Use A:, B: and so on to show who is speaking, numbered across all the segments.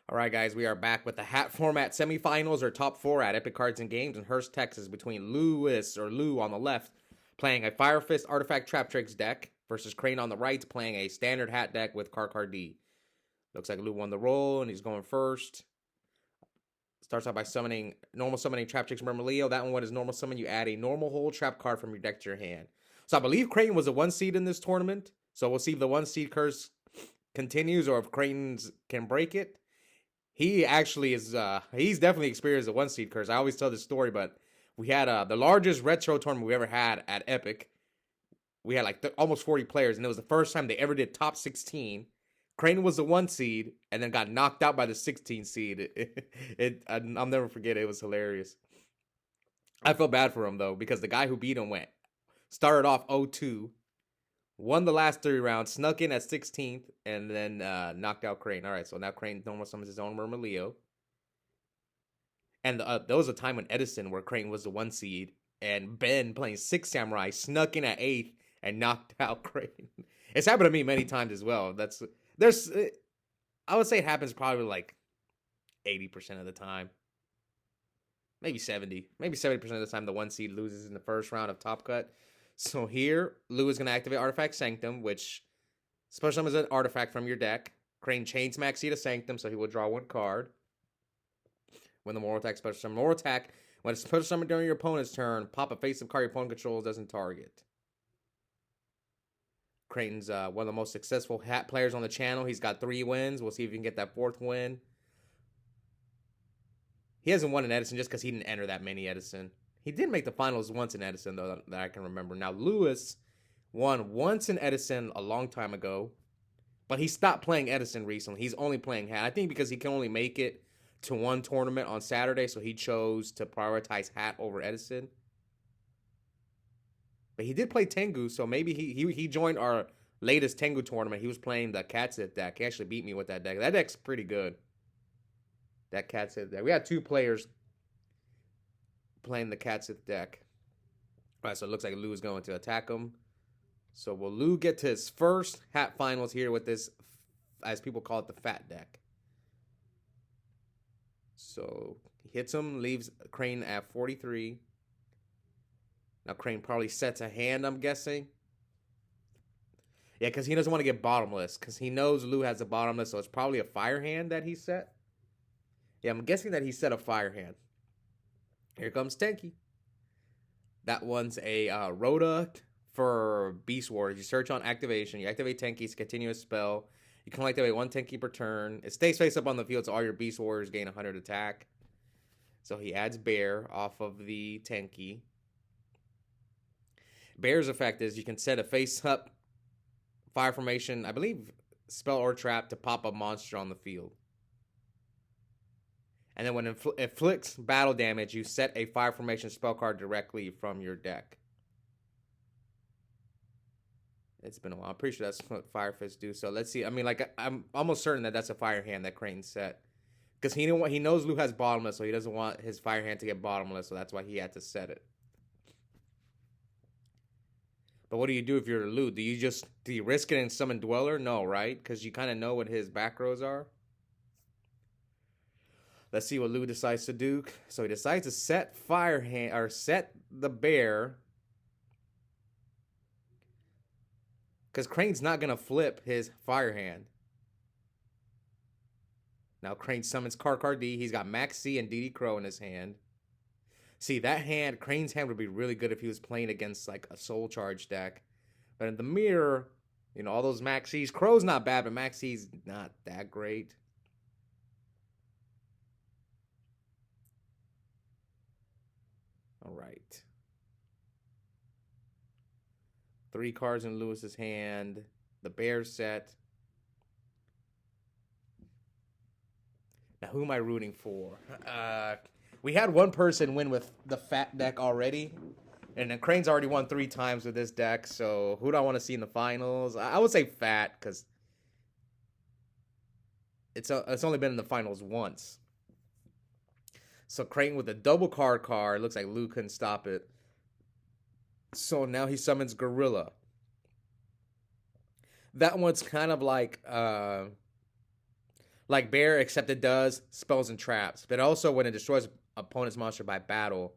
A: All right, guys, we are back with the hat format semifinals or top four at Epic Cards and Games in Hurst, Texas, between Lou on the left, playing a Fire Fist Artifact Trap Tricks deck, versus Crane on the right, playing a standard hat deck with Car D. Looks like Lou won the roll, and he's going first. Starts out by normal summoning Trap Tricks Murmurleo. That one is normal summon. You add a normal hole trap card from your deck to your hand. So I believe Creighton was a 1 seed in this tournament. So we'll see if the 1 seed curse continues or if Creighton's can break it. He actually is, he's definitely experienced a 1 seed curse. I always tell this story, but we had the largest retro tournament we ever had at Epic. We had like almost 40 players, and it was the first time they ever did top 16. Crane was the 1 seed and then got knocked out by the 16 seed. I'll never forget it. It was hilarious. I felt bad for him, though, because the guy who beat him started off 0-2, won the last 3 rounds, snuck in at 16th, and then knocked out Crane. All right, so now Crane normal summons his own Murmurleo. And there was a time when Edison, where Crane was the 1 seed, and Ben playing 6 Samurai snuck in at 8th and knocked out Crane. It's happened to me many times as well. I would say it happens probably like 80% of the time. Maybe 70. Maybe 70% of the time the 1 seed loses in the first round of Top Cut. So here, Lou is going to activate Artifact Sanctum, which special summons an artifact from your deck. Crane chains Maxi to Sanctum, so he will draw 1 card. When the Moral Attack special summon. Moral Attack, when it's special summoned during your opponent's turn, pop a face-up card your opponent controls, doesn't target. Creighton's one of the most successful hat players on the channel. He's got 3 wins. We'll see if he can get that 4th win. He hasn't won in Edison just because he didn't enter that many Edison. He did make the finals once in Edison, though, that I can remember. Now, Lewis won once in Edison a long time ago, but he stopped playing Edison recently. He's only playing hat. I think because he can only make it to 1 tournament on Saturday, so he chose to prioritize hat over Edison. But he did play Tengu, so maybe he joined our latest Tengu tournament. He was playing the Catsit deck. He actually beat me with that deck. That deck's pretty good. That Catsit deck. We had 2 players playing the Catsit deck. All right, so it looks like Lou is going to attack him. So will Lou get to his first hat finals here with this, as people call it, the FAT deck? So he hits him, leaves Crane at 43. Now Crane probably sets a hand, I'm guessing. Yeah, because he doesn't want to get bottomless, because he knows Lou has a bottomless, so it's probably a fire hand that he set. Yeah, I'm guessing that he set a fire hand. Here comes Tenki. That one's a Rhoda for Beast Wars. You search on activation. You activate Tenki's continuous spell. You can only activate 1 Tenki per turn. It stays face up on the field, so all your Beast Warriors gain 100 attack. So he adds Bear off of the Tenki. Bear's effect is you can set a face-up fire formation, I believe, spell or trap to pop a monster on the field. And then when it inflicts battle damage, you set a fire formation spell card directly from your deck. It's been a while. I'm pretty sure that's what Fire Fists do. So let's see. I mean, like, I'm almost certain that that's a fire hand that Crane set. Because he knows Lou has bottomless, so he doesn't want his fire hand to get bottomless, so that's why he had to set it. But what do you do if you're Lou? Do you risk it and summon Dweller? No, right? Because you kind of know what his back rows are. Let's see what Lou decides to do. So he decides to set fire hand, or set the bear. Because Crane's not going to flip his fire hand. Now Crane summons Car D. He's got Max C and DD Crow in his hand. See, that hand, Crane's hand would be really good if he was playing against like a Soul Charge deck. But in the mirror, you know, all those Max C's. Crow's not bad, but Max C's not that great. All right. 3 cards in Lewis's hand. The bear set. Now, who am I rooting for? We had 1 person win with the FAT deck already. And then Crane's already won 3 times with this deck. So who do I want to see in the finals? I would say FAT, because it's only been in the finals once. So Crane with a double card. Looks like Lou couldn't stop it. So now he summons Gorilla. That one's kind of like Like Bear, except it does spells and traps. But also when it destroys opponent's monster by battle.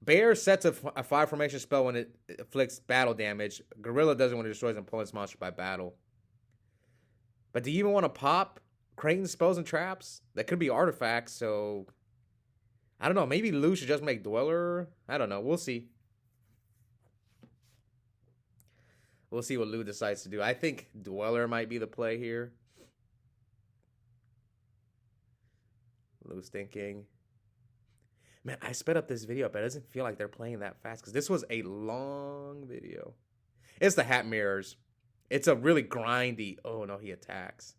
A: Bear sets a 5 formation spell when it inflicts battle damage. Gorilla does it when it destroys an opponent's monster by battle. But do you even want to pop Creighton spells and traps? That could be artifacts, so I don't know. Maybe Lou should just make Dweller. I don't know. We'll see. We'll see what Lou decides to do. I think Dweller might be the play here. Lou's thinking. Man, I sped up this video, but it doesn't feel like they're playing that fast because this was a long video. It's the hat mirrors. It's a really grindy. Oh, no, he attacks.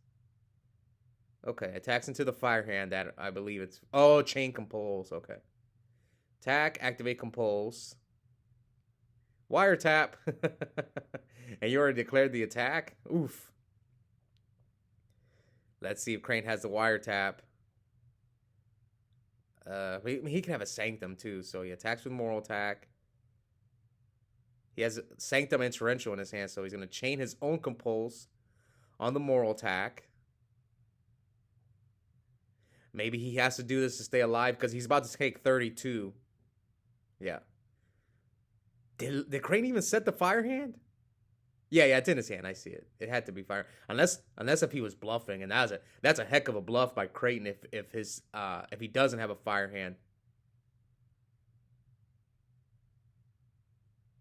A: Okay, attacks into the fire hand. That I believe it's. Oh, chain compulse. Okay. Attack, activate compulse. Wiretap. And you already declared the attack? Oof. Let's see if Crane has the wiretap. He can have a Sanctum too, so he attacks with Moral Attack. He has Sanctum and Torrential in his hand, so he's going to chain his own Compulse on the Moral Attack. Maybe he has to do this to stay alive because he's about to take 32. Yeah. Did Crane even set the Fire Hand? Yeah, it's in his hand. I see it. It had to be fire, unless if he was bluffing, and that's a heck of a bluff by Creighton if he doesn't have a fire hand.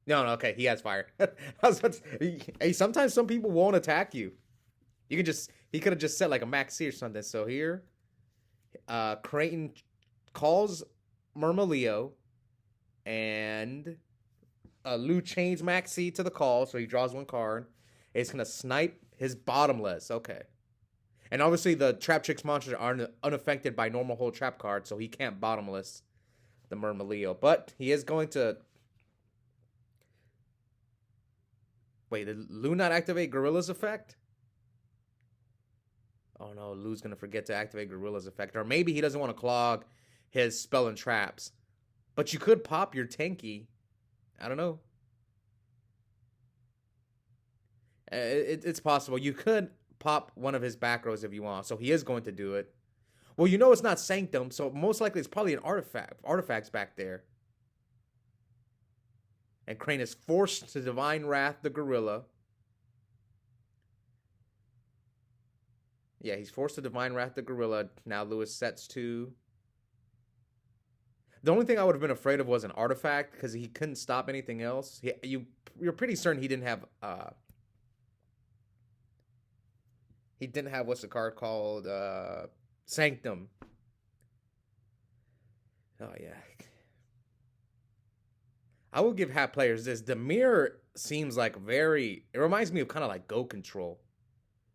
A: No, okay, he has fire. Sometimes some people won't attack you. He could have just set like a Max C or something. So here, Creighton calls Murmileo, and Lou chains Max C to the call, so he draws 1 card. It's going to snipe his bottomless. Okay. And obviously the Trap Tricks monsters are unaffected by normal hold trap cards, so he can't bottomless the Murmileo. But he is going to... Wait, did Lou not activate Gorilla's effect? Oh no, Lou's going to forget to activate Gorilla's effect. Or maybe he doesn't want to clog his spell and traps. But you could pop your Tenki. I don't know. It's possible. You could pop one of his back rows if you want. So he is going to do it. Well, you know it's not Sanctum, so most likely it's probably an artifact. Artifacts back there. And Crane is forced to Divine Wrath the Gorilla. Yeah, he's forced to Divine Wrath the Gorilla. Now Lewis sets 2. The only thing I would have been afraid of was an artifact because he couldn't stop anything else. You're pretty certain he didn't have what's the card called? Sanctum. Oh yeah. I will give hat players this. The mirror seems like it reminds me of kind of like Go Control.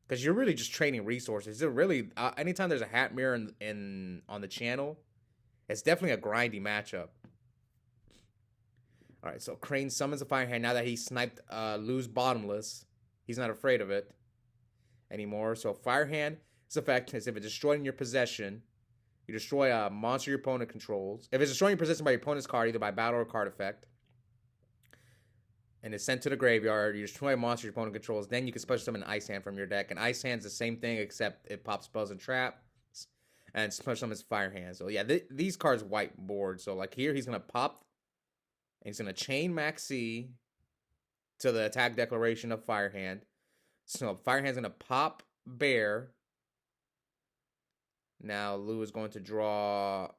A: Because you're really just trading resources. It really anytime there's a hat mirror on the channel, it's definitely a grindy matchup. All right, so Crane summons a fire hand. Now that he sniped Lou's bottomless, he's not afraid of it anymore. So fire hand, its effect is if it's destroyed in your possession, you destroy a monster your opponent controls. If it's destroying your possession by your opponent's card, either by battle or card effect, and it's sent to the graveyard, you destroy a monster your opponent controls, then you can special summon an Ice Hand from your deck. And Ice Hand's the same thing, except it pops spells and traps. And special summons Fire Hand. So yeah, these cards whiteboard. So like here, he's going to pop, and he's going to chain Max C to the attack declaration of Fire Hand. So Fire Hand's going to pop Bear. Now Lou is going to draw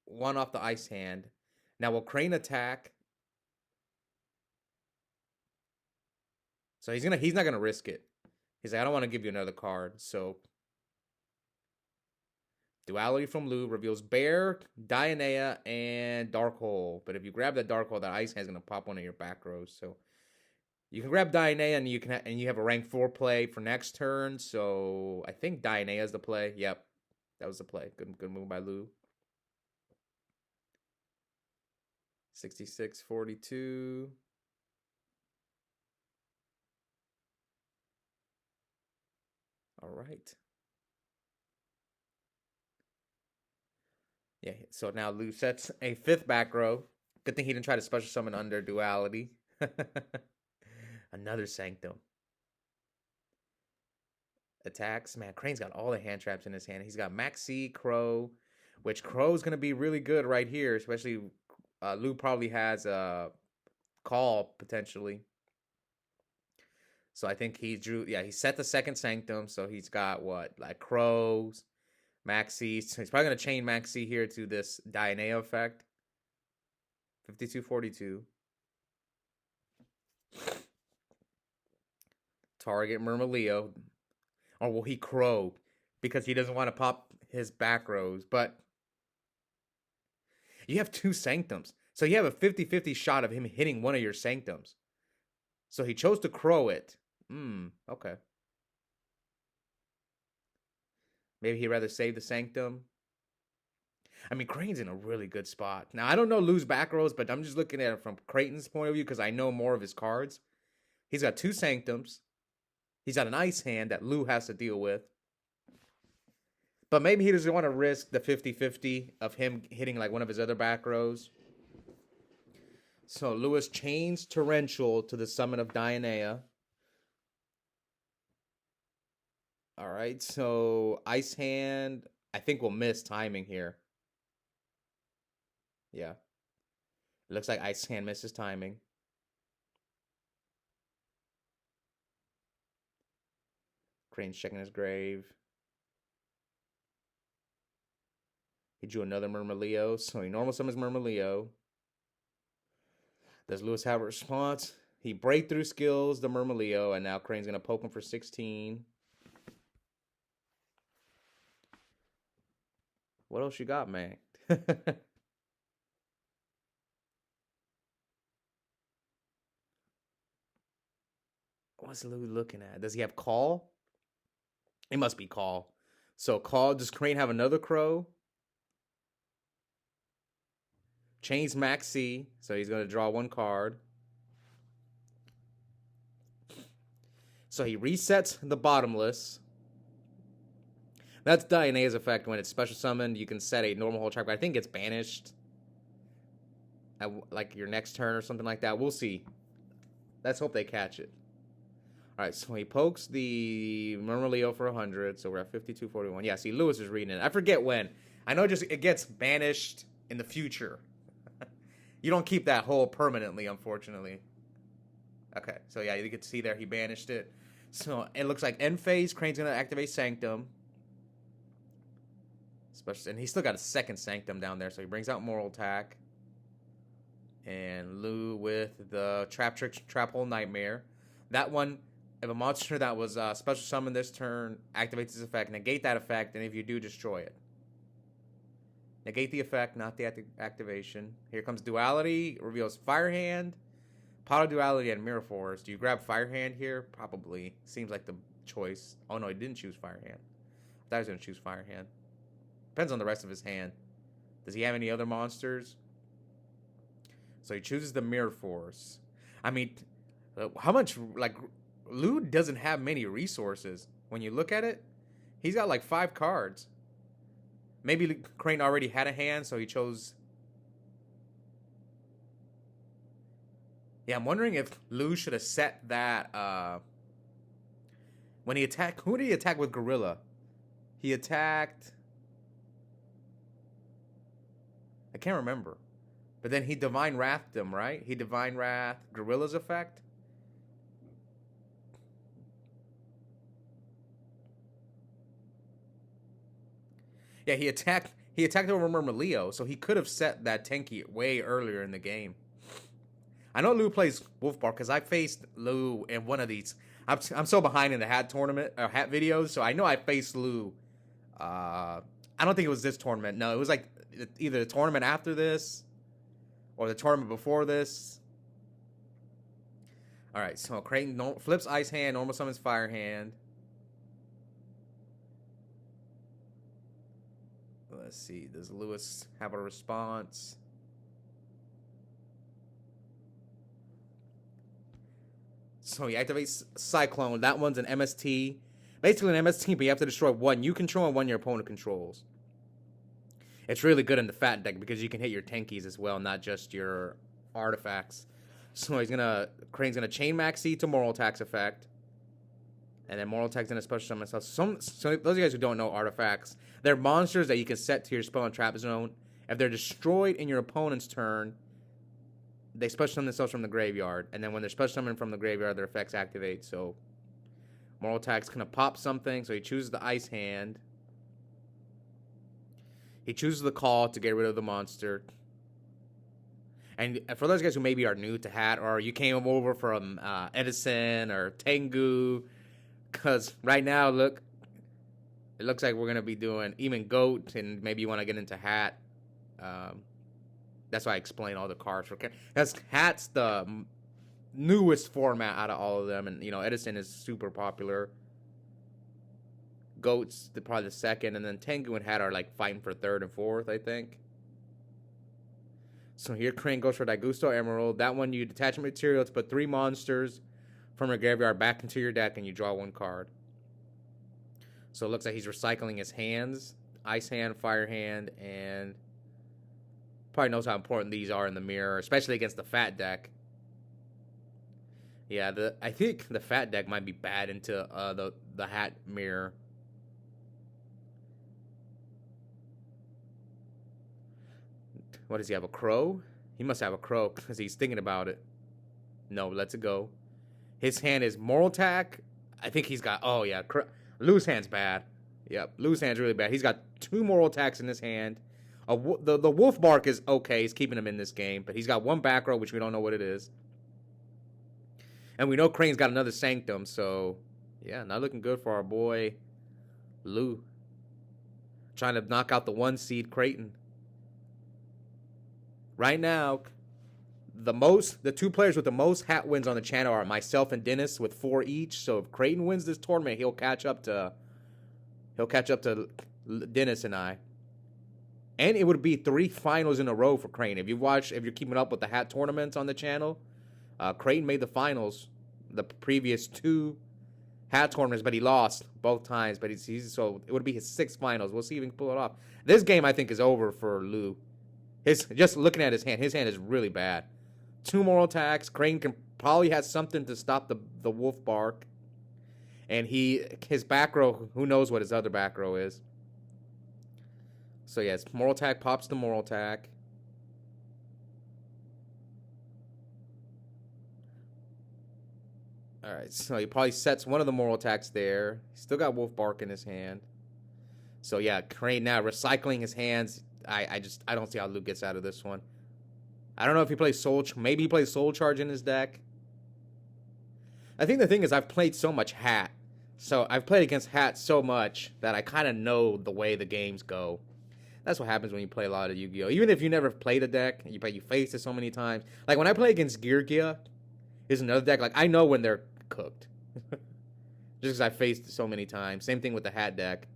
A: 1 off the Ice Hand. Now will Crane attack? So he's not gonna risk it. He's like, I don't want to give you another card. So Duality from Lou reveals Bear, Dionea, and Dark Hole. But if you grab that Dark Hole, that Ice Hand is gonna pop one of your back rows. So you can grab Dionea, and you have a rank 4 play for next turn. So I think Dionea is the play. Yep, that was the play. Good move by Lou. 66-42. All right. Yeah, so now Lou sets a 5th back row. Good thing he didn't try to special summon under Duality. Another Sanctum. attacks. Man, Crane's got all the hand traps in his hand. He's got Max C, Crow, which Crow's going to be really good right here, especially Lou probably has a call potentially. So I think he drew, yeah, he set the second Sanctum. So he's got what, like Crows, Maxi. So he's probably going to chain Maxi here to this Dionea effect. 5242. Target Murmileo. Or will he Crow? Because he doesn't want to pop his back rows. But you have two Sanctums. So you have a 50-50 shot of him hitting one of your Sanctums. So he chose to Crow it. Okay. Maybe he'd rather save the Sanctum. I mean, Creighton's in a really good spot. Now, I don't know Lou's back rows, but I'm just looking at it from Creighton's point of view because I know more of his cards. He's got two Sanctums. He's got an ice hand that Lou has to deal with. But maybe he doesn't want to risk the 50-50 of him hitting like one of his other back rows. So Lewis chains Torrential to the summon of Dionea. All right, so Ice Hand, I think we'll miss timing here. Yeah. It looks like Ice Hand misses timing. Crane's checking his grave. He drew another Murmileo, so he normal summons Murmileo. Does Lewis have a response? He breakthrough skills the Murmileo, and now Crane's going to poke him for 16. What else you got, man? What's Lou looking at? Does he have Call? It must be Call. So Call, does Crane have another Crow? Chains Max C, so he's going to draw one card. So he resets the Bottomless. That's Dionea's effect. When it's special summoned, you can set a normal hold track, but I think it's banished at like your next turn or something like that. We'll see. Let's hope they catch it. All right, so he pokes the Murmileo for 100, so we're at 5241. Yeah, see, Lewis is reading it. I forget when. I know it gets banished in the future. You don't keep that hole permanently, unfortunately. Okay, so yeah, you can see there he banished it. So it looks like end phase, Crane's going to activate Sanctum. And he's still got a second Sanctum down there, so he brings out Moral Attack. And Lou with the Trap Trick, Trap Hole Nightmare. That one, if a monster that was special summoned this turn activates its effect, negate that effect, and if you do, destroy it. Negate the effect, not the activation. Here comes Duality, reveals Fire Hand, Power Duality, and Mirror Force. Do you grab Fire Hand here? Probably. Seems like the choice. Oh no, he didn't choose Fire Hand. I thought he was going to choose Fire Hand. Depends on the rest of his hand. Does he have any other monsters? So he chooses the Mirror Force. I mean, how much, like, Lou doesn't have many resources. When you look at it, he's got like 5 cards. Maybe Crane already had a hand, so he chose. Yeah, I'm wondering if Lou should have set that. When he attacked, who did he attack with Gorilla? He attacked. I can't remember. But then he Divine Wrathed him, right? He Divine Wrath Gorilla's effect. Yeah, he attacked over Murmileo, so he could have set that Tenki way earlier in the game. I know Lou plays Wolfbar because I faced Lou in one of these. I'm so behind in the hat tournament or hat videos, so I know I faced Lou. I don't think it was this tournament. No, it was like either the tournament after this or the tournament before this. All right, so Creighton flips Ice Hand, normal summons Fire Hand. Let's see, does Lewis have a response? So he activates Cyclone. That one's an MST. Basically an MST, but you have to destroy one you control and one your opponent controls. It's really good in the FAT deck because you can hit your Tenkies as well, not just your artifacts. So Crane's gonna chain Maxi to Moral Attack's effect. And then Moral Attack's in a special summon. So those of you guys who don't know artifacts, they're monsters that you can set to your spell and trap zone. If they're destroyed in your opponent's turn, they special summon themselves from the graveyard. And then when they're special summoned from the graveyard, their effects activate. So Moral Attack's going to pop something. So he chooses the Ice Hand. He chooses the Call to get rid of the monster. And for those guys who maybe are new to Hat, or you came over from Edison or Tengu, because right now, look, it looks like we're going to be doing even Goat, and maybe you want to get into Hat. That's why I explain all the cards. Because Hat's the newest format out of all of them, and, you know, Edison is super popular. Goat's probably the second, and then Tengu and Hat are, like, fighting for third and fourth, I think. So here Crane goes for Daigusto Emerald. That one, you detach material to put 3 monsters from your graveyard back into your deck, and you draw 1 card. So it looks like he's recycling his hands. Ice Hand, Fire Hand, and probably knows how important these are in the mirror, especially against the Fat deck. Yeah, I think the Fat deck might be bad into the Hat mirror. What does he have, a Crow? He must have a Crow because he's thinking about it. No, lets it go. His hand is Moral Attack. I think he's got, oh yeah, Lou's hand's bad. Yep, Lou's hand's really bad. He's got 2 Moral Attacks in his hand. The Wolf Bark is okay. He's keeping him in this game. But he's got 1 back row, which we don't know what it is. And we know Crane's got another Sanctum. So, yeah, not looking good for our boy Lou. Trying to knock out the 1 seed Creighton. Right now, the 2 players with the most Hat wins on the channel are myself and Dennis with 4 each. So if Creighton wins this tournament, he'll catch up to Dennis and I. And it would be 3 finals in a row for Creighton. If you're keeping up with the Hat tournaments on the channel, Creighton made the finals the previous 2 Hat tournaments, but he lost both times. But so it would be his 6th finals. We'll see if he can pull it off. This game I think is over for Lou. Just looking at his hand is really bad. 2 Moral Attacks. Crane probably has something to stop the Wolf Bark. And his back row, who knows what his other back row is. So yes, Moral Attack pops the Moral Attack. Alright, so he probably sets one of the Moral Attacks there. He's still got Wolf Bark in his hand. So yeah, Crane now recycling his hands. I don't see how Luke gets out of this one. I don't know if he plays maybe he plays Soul Charge in his deck. I think the thing is I've played so much Hat. So I've played against Hat so much that I kind of know the way the games go. That's what happens when you play a lot of Yu-Gi-Oh! Even if you never played a deck, you faced it so many times. Like when I play against Geargia, is another deck, like I know when they're cooked. Just because I faced it so many times. Same thing with the Hat deck.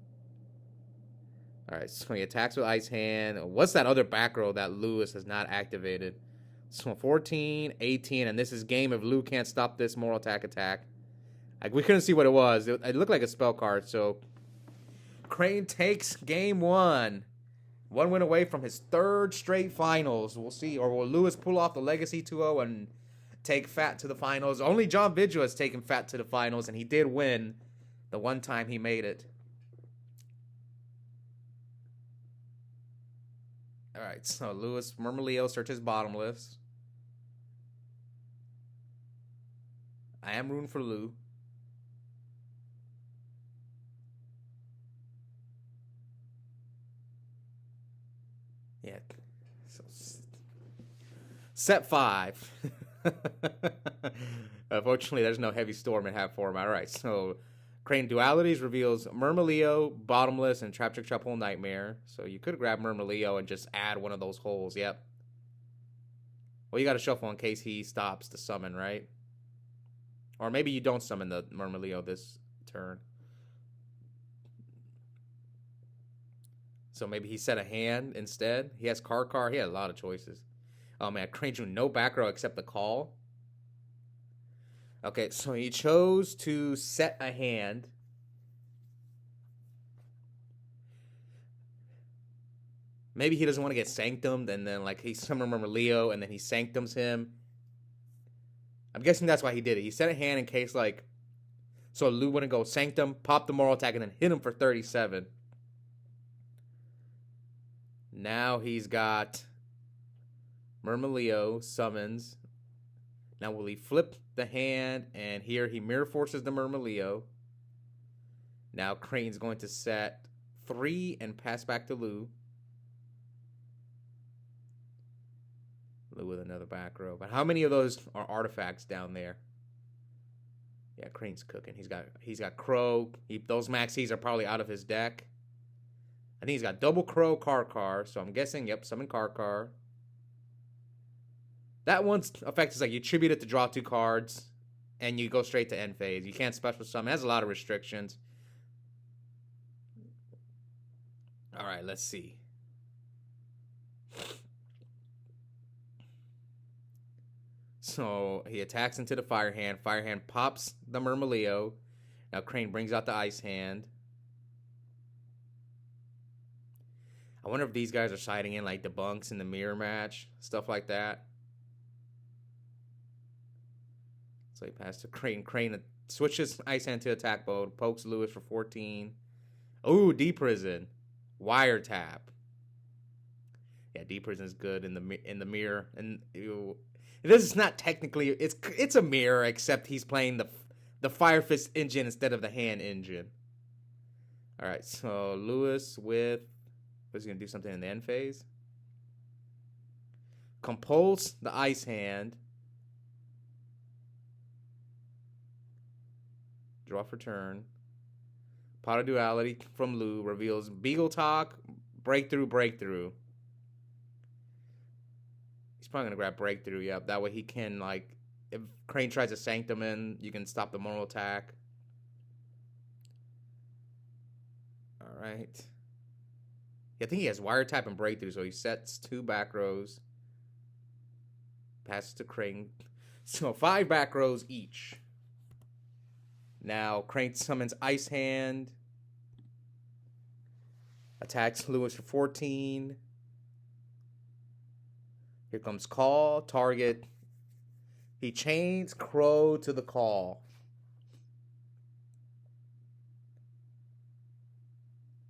A: Alright, so he attacks with Ice Hand. What's that other back row that Lewis has not activated? So 14, 18, and this is game if Lou can't stop this Moral attack. Like, we couldn't see what it was. It looked like a spell card, so Crane takes game 1. 1 win away from his 3rd straight finals. We'll see. Or will Lewis pull off the Legacy 2-0 and take FAT to the finals? Only John Vigil has taken FAT to the finals, and he did win the one time he made it. Alright, so Lewis Murmileo searches bottomless. I am rooting for Lou. Yeah. So, set 5. Unfortunately, there's no Heavy Storm in Hat form. Alright, so Crane Dualities reveals Murmileo, Bottomless, and Trap Trick Trap Hole Nightmare. So you could grab Murmileo and just add one of those holes. Yep. Well, you got to shuffle in case he stops to summon, right? Or maybe you don't summon the Murmileo this turn. So maybe he set a hand instead. He has Karkar. He had a lot of choices. Oh, man. Crane drew no back row except the call. Okay, so he chose to set a hand. Maybe he doesn't want to get sanctumed, and then like he summoned Leo, and then he sanctums him. I'm guessing that's why he did it. He set a hand in case like So Lou wouldn't go Sanctum, pop the Moral Attack, and then hit him for 37. Now he's got Murmileo, summons. Now will he flip the hand, and here he Mirror Forces the Murmileo. Now Creighton's going to set 3 and pass back to Lou. Lou with another back row. But how many of those are artifacts down there? Yeah, Creighton's cooking. He's got Crow. Those Maxis are probably out of his deck. I think he's got double Crow, Karkar. So I'm guessing, yep, summon Karkar. That one's effect is like you tribute it to draw 2 cards, and you go straight to end phase. You can't special summon. It has a lot of restrictions. All right, let's see. So he attacks into the Fire Hand. Fire Hand pops the Murmileo. Now Crane brings out the Ice Hand. I wonder if these guys are siding in like the bunks in the mirror match, stuff like that. So he passes to Crane. Crane switches Ice Hand to attack mode, pokes Lewis for 14. Ooh, Deep Prison. Wiretap. Yeah, Deep Prison is good in the mirror. And this is not technically, it's a mirror, except he's playing the Fire Fist engine instead of the hand engine. All right, so Lewis with, what's he gonna do, something in the end phase? Compulse the Ice Hand. Draw for turn. Pot of Duality from Lou reveals Beagle Talk, Breakthrough. He's probably going to grab Breakthrough, yep. That way he can, like, if Crane tries to Sanctum in, you can stop the Moral Attack. All right. Yeah, I think he has Wiretap and Breakthrough, so he sets 2 back rows. Passes to Crane. So 5 back rows each. Now, Crane summons Ice Hand. Attacks Lewis for 14. Here comes Call. Target. He chains Crow to the Call.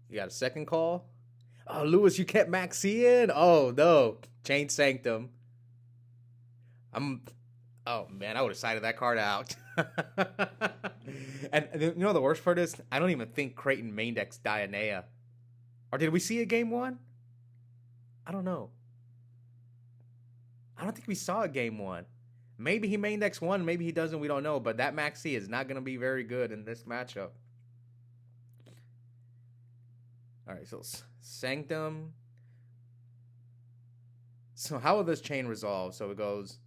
A: You got a second call? Oh, Lewis, you kept Maxi in? Oh, no. Chain Sanctum. Oh, man, I would have sided that card out. And you know the worst part is, I don't even think Creighton main decks Dionea. Or did we see a game 1? I don't know. I don't think we saw a game 1. Maybe he main decks 1, maybe he doesn't, we don't know. But that Maxi is not going to be very good in this matchup. All right, so Sanctum. So how will this chain resolve? So it goes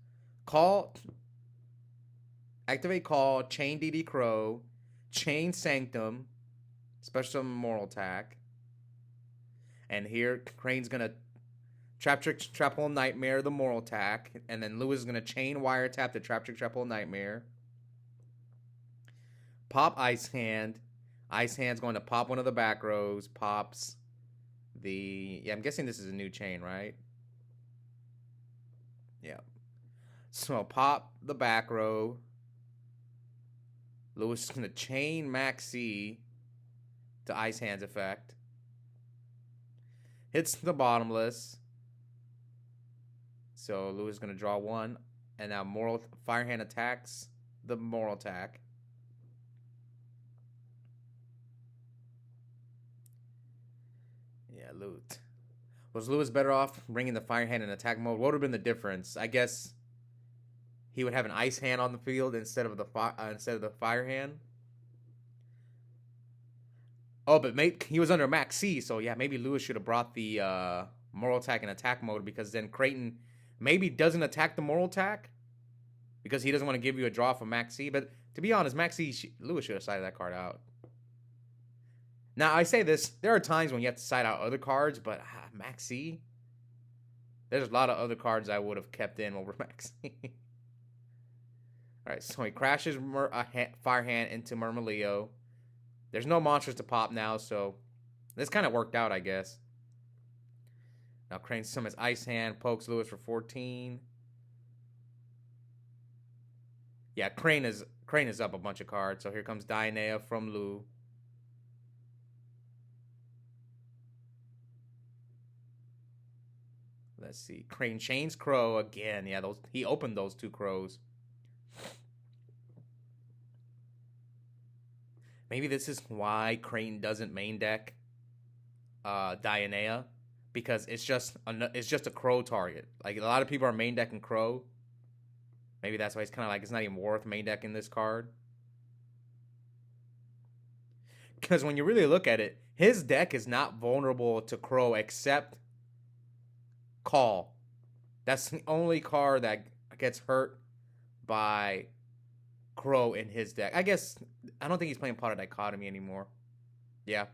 A: Call, activate Call, chain DD Crow, chain Sanctum, special summon Moral Attack. And here Crane's going to Trap Trick, Trap Hole Nightmare, the Moral Attack. And then Lewis is going to chain Wiretap the Trap Trick, Trap Hole Nightmare. Pop Ice Hand. Ice Hand's going to pop one of the back rows. Pops the... Yeah, I'm guessing this is a new chain, right? Yeah. So pop the back row. Lewis is going to chain Maxi to Ice Hand's effect. Hits the bottomless. So Lewis is going to draw 1. And now Fire Hand attacks the Moral Attack. Yeah, loot. Was Lewis better off bringing the Fire Hand in attack mode? What would have been the difference? I guess he would have an Ice Hand on the field instead of the Fire Hand. Oh, but he was under Max C, so yeah, maybe Lewis should have brought the Moral Attack in attack mode, because then Creighton maybe doesn't attack the Moral Attack because he doesn't want to give you a draw from Max C. But to be honest, Max C, Lewis should have sided that card out. Now, I say this, there are times when you have to side out other cards, but Max C, there's a lot of other cards I would have kept in over Max C. All right, so he crashes Fire Hand into Murmileo. There's no monsters to pop now, so this kind of worked out, I guess. Now Crane summons Ice Hand, pokes Lewis for 14. Yeah, Crane is Crane is up a bunch of cards. So here comes Dionea from Lou. Let's see. Crane chains Crow again. Yeah, those he opened those 2 crows. Maybe this is why Crane doesn't main deck Dionea, because it's just a Crow target. Like, a lot of people are main decking Crow. Maybe that's why he's kind of like, it's not even worth main decking this card. Because when you really look at it, his deck is not vulnerable to Crow except Call. That's the only card that gets hurt by Crow in his deck. I guess, I don't think he's playing Pot of Dichotomy anymore. Yeah.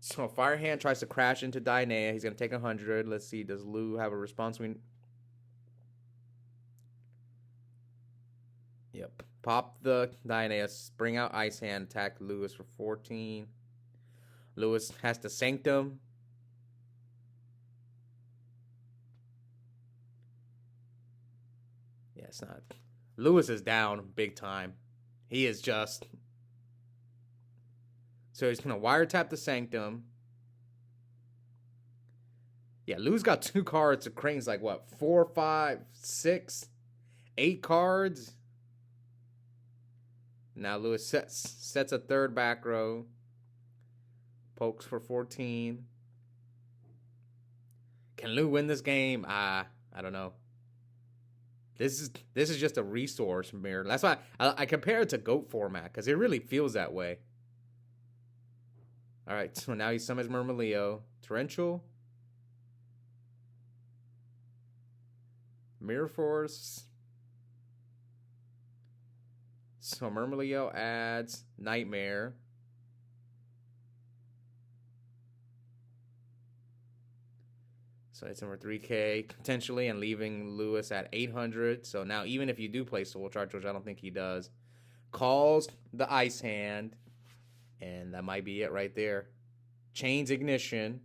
A: So Firehand tries to crash into Dionea. He's going to take 100. Let's see, does Lou have a response? Yep. Pop the Dionea, bring out Ice Hand, attack Lewis for 14. Lewis has to Sanctum. Yeah, it's not. Lewis is down big time. He is just. So he's going to wiretap the Sanctum. Yeah, Lou's got 2 cards. So Crane's like, what, 4, 5, 6, 8 cards? Now Lewis sets a 3rd back row. Pokes for 14. Can Lou win this game? I don't know. This is just a resource mirror. That's why I compare it to GOAT format, because it really feels that way. All right, so now he summons Murmileo. Torrential. Mirror Force. So Murmileo adds Nightmare. So it's over 3K potentially, and leaving Lewis at 800. So now even if you do play Soul Charge, which I don't think he does, calls the Ice Hand, and that might be it right there. Chains Ignition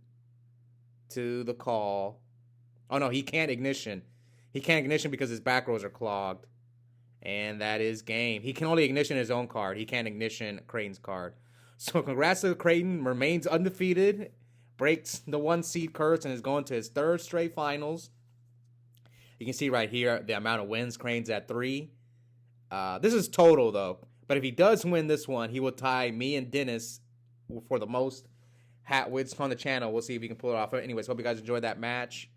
A: to the call. Oh no, he can't Ignition. He can't Ignition because his back rows are clogged. And that is game. He can only Ignition his own card. He can't Ignition Creighton's card. So congrats to Creighton. Remains undefeated. Breaks the 1 seed curse and is going to his 3rd straight finals. You can see right here the amount of wins. Creighton's at 3. This is total, though. But if he does win this one, he will tie me and Dennis for the most hat wins on the channel. We'll see if he can pull it off. Anyways, hope you guys enjoyed that match.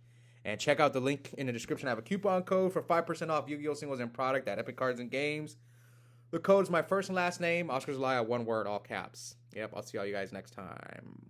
A: And check out the link in the description. I have a coupon code for 5% off Yu-Gi-Oh! Singles and product at Epic Cards and Games. The code is my first and last name, Oscar Zelaya, 1 word, all caps. Yep, I'll see all you guys next time.